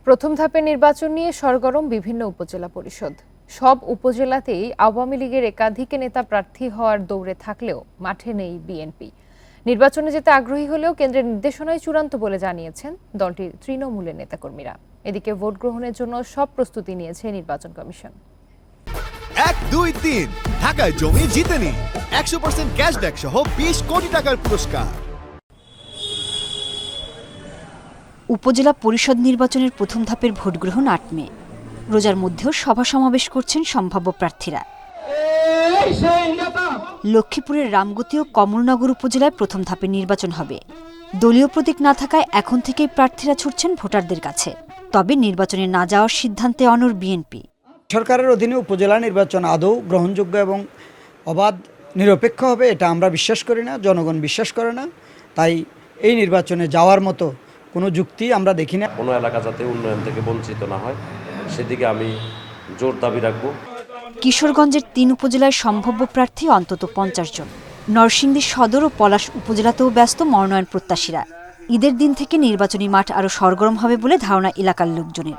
প্রথম ধাপের নির্বাচন নিয়ে সরগরম বিভিন্ন উপজেলা পরিষদ। সব উপজেলাতেই আওয়ামী লীগের একাধিক নেতা প্রার্থী হওয়ার দৌড়ে থাকলেও মাঠে নেই বিএনপি। নির্বাচনে যেতে আগ্রহী হলেও কেন্দ্রের নির্দেশনায় চূড়ান্ত বলে জানিয়েছেন দলটির তৃণমূলের নেতাকর্মীরা। এদিকে ভোট গ্রহণের জন্য সব প্রস্তুতি নিয়েছে নির্বাচন কমিশন। 1, 2, 3 ঢাকায় জমি জিতে নিন 100% ক্যাশব্যাক সহ 20 কোটি টাকার পুরস্কার। উপজেলা পরিষদ নির্বাচনের প্রথম ধাপের ভোট গ্রহণ 8 মে। রোজার মধ্যেও সভা সমাবেশ করছেন সম্ভাব্য প্রার্থীরা। লক্ষ্মীপুরের রামগতি ও কমলনগর উপজেলায় প্রথম ধাপের নির্বাচন হবে। দলীয় প্রতীক না থাকায় এখন থেকেই প্রার্থীরা ছুটছেন ভোটারদের কাছে। তবে নির্বাচনে না যাওয়ার সিদ্ধান্তে অনড় বিএনপি। সরকারের অধীনে উপজেলা নির্বাচন আদৌ গ্রহণযোগ্য এবং অবাধ নিরপেক্ষ হবে এটা আমরা বিশ্বাস করি না, জনগণ বিশ্বাস করে না। তাই এই নির্বাচনে যাওয়ার মতো কোনো যুক্তি আমরা দেখি না। কোনো এলাকা যাতে উন্নয়ন থেকে বঞ্চিত না হয় সেদিকে আমি জোর দাবি রাখব। কিশোরগঞ্জের 3 উপজেলায় সম্ভাব্য প্রার্থী অন্তত 50 জন। নরসিংদী সদর ও পলাশ উপজেলাতেও ব্যস্ত মনোনয়ন প্রত্যাশীরা। ঈদের দিন থেকে নির্বাচনী মাঠ আরও সরগরম হবে বলে ধারণা এলাকার লোকজনের।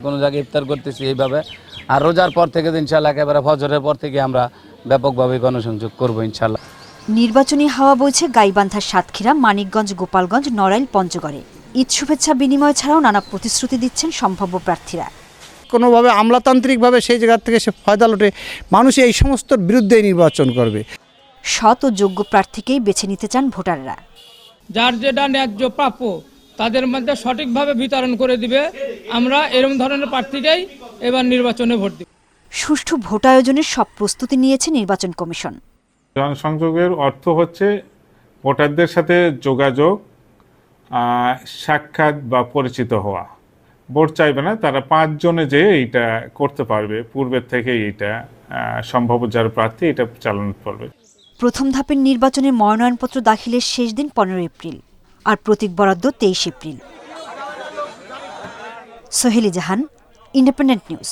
কোনো জায়গায় ইফতার করতেছি এইভাবে, আর রোজার পর থেকে ইনশাল্লাহ একেবারে ফজরের পর থেকে আমরা ব্যাপকভাবে গণসংযোগ করবো ইনশাল্লাহ। নির্বাচনী হাওয়া বইছে গাইবান্ধা, সাতক্ষীরা, মানিকগঞ্জ, গোপালগঞ্জ, নড়াইল, পঞ্চগড়ে। ঈদ শুভেচ্ছা বিনিময় ছাড়াও নানা প্রতিশ্রুতি দিচ্ছেন সম্ভাব্য প্রার্থীরা। কোনোভাবে আমলাতান্ত্রিকভাবে সেই জায়গা থেকে সে ফয়দা লোটে মানুষ এই সমস্ত বিরুদ্ধে নির্বাচন করবে। সৎ ও যোগ্য প্রার্থীকেই বেছে নিতে চান ভোটাররা। যার যেটা ন্যায্য প্রাপ্য তাদের মধ্যে সঠিকভাবে বিতরণ করে দিবে। আমরা এরকম ধরনের প্রার্থীকেই এবার নির্বাচনে ভোট দিব। সুষ্ঠু ভোট আয়োজনের সব প্রস্তুতি নিয়েছে নির্বাচন কমিশন। জনসংযোগের অর্থ হচ্ছে ভোটারদের সাথে যোগাযোগ, সাক্ষাৎ বা পরিচিত হওয়া। ভোট চাইবে না, তারা 5 জনে যে এইটা করতে পারবে, পূর্বের থেকে এইটা সম্ভাব্য যারা প্রার্থী এটা চালানো করবে। প্রথম ধাপের নির্বাচনে মনোনয়নপত্র দাখিলের শেষ দিন 15 এপ্রিল, আর প্রতীক বরাদ্দ 23 এপ্রিল। সোহেলি জাহান, ইন্ডিপেন্ডেন্ট নিউজ।